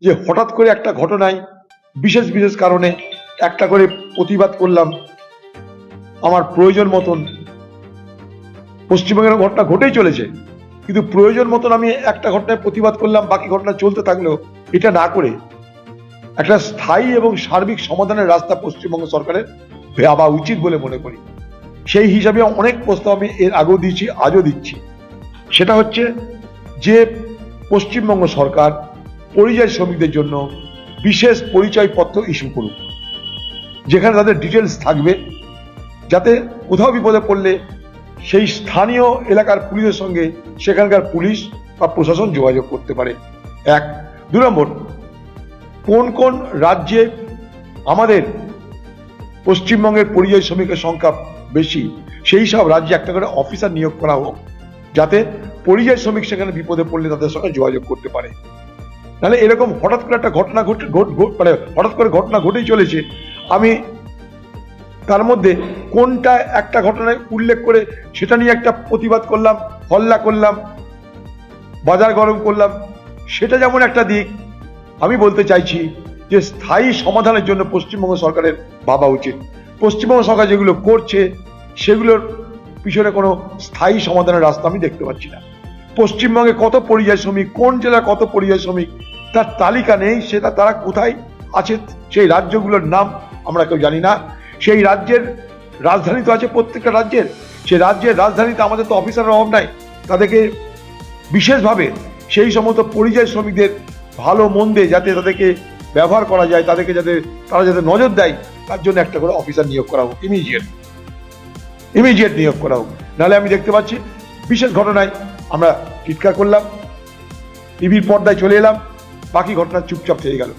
যে হঠাৎ করে একটা ঘটনায় বিশেষ বিশেষ কারণে একটা করে প্রতিবাদ করলাম আমার প্রয়োজন মতন। পশ্চিমবঙ্গের ঘটনা ঘটেই চলেছে, কিন্তু প্রয়োজন মতন আমি একটা ঘটনায় প্রতিবাদ করলাম, বাকি ঘটনা চলতে থাকলেও এটা না করে একটা স্থায়ী এবং সার্বিক সমাধানের রাস্তা পশ্চিমবঙ্গ সরকারের ভাবা উচিত বলে মনে করি। সেই হিসাবে অনেক প্রস্তাব আমি এর আগেও দিয়েছি, আজও দিচ্ছি। সেটা হচ্ছে যে পশ্চিমবঙ্গ সরকার পরিযায়ী শ্রমিকদের জন্য বিশেষ পরিচয়পত্র ইস্যু করুক, যেখানে তাদের ডিটেলস থাকবে, যাতে কোথাও বিপদে পড়লে সেই স্থানীয় এলাকার পুলিশের সঙ্গে সেখানকার পুলিশ বা প্রশাসন যোগাযোগ করতে পারে। এক। 2 নম্বর, কোন কোন রাজ্যে আমাদের পশ্চিমবঙ্গের পরিযায়ী শ্রমিকের সংখ্যা বেশি, সেই সব রাজ্যে একটা করে অফিসার নিয়োগ করা হোক, যাতে পরিযায়ী শ্রমিক সেখানে বিপদে পড়লে তাদের সঙ্গে যোগাযোগ করতে পারে। নাহলে এরকম হঠাৎ করে একটা ঘটনা হঠাৎ করে ঘটনা ঘটেই চলেছে, আমি তার মধ্যে কোনটা একটা ঘটনায় উল্লেখ করে সেটা নিয়ে একটা প্রতিবাদ করলাম, হল্লা করলাম, বাজার গরম করলাম, সেটা যেমন একটা দিক। আমি বলতে চাইছি যে স্থায়ী সমাধানের জন্য পশ্চিমবঙ্গ সরকারের ভাবা উচিত। পশ্চিমবঙ্গ সরকার যেগুলো করছে সেগুলোর পিছনে কোনো স্থায়ী সমাধানের রাস্তা আমি দেখতে পাচ্ছি না। পশ্চিমবঙ্গে কত পরিযায়ী শ্রমিক, কোন জেলার কত পরিযায়ী শ্রমিক, তার তালিকা নেই। সেটা তারা কোথায় আছে, সেই রাজ্যগুলোর নাম আমরা কেউ জানি না। সেই রাজ্যের রাজধানী তো আছে প্রত্যেকটা রাজ্যের, সেই রাজ্যের রাজধানীতে আমাদের তো অফিসারের অভাব নাই। তাদেরকে বিশেষভাবে সেই সমস্ত পরিযায়ী শ্রমিকদের ভালো মন্দে যাতে তাদেরকে ব্যবহার করা যায়, তাদেরকে তারা যাতে নজর দেয়, তার জন্য একটা করে অফিসার নিয়োগ করা হোক, ইমিডিয়েট নিয়োগ করা হোক। নাহলে আমি দেখতে পাচ্ছি বিশেষ ঘটনায় আমরা চিৎকার করলাম, টিভির পর্দায় চলে এলাম, বাকি ঘটনা চুপচাপ থেকে গেল।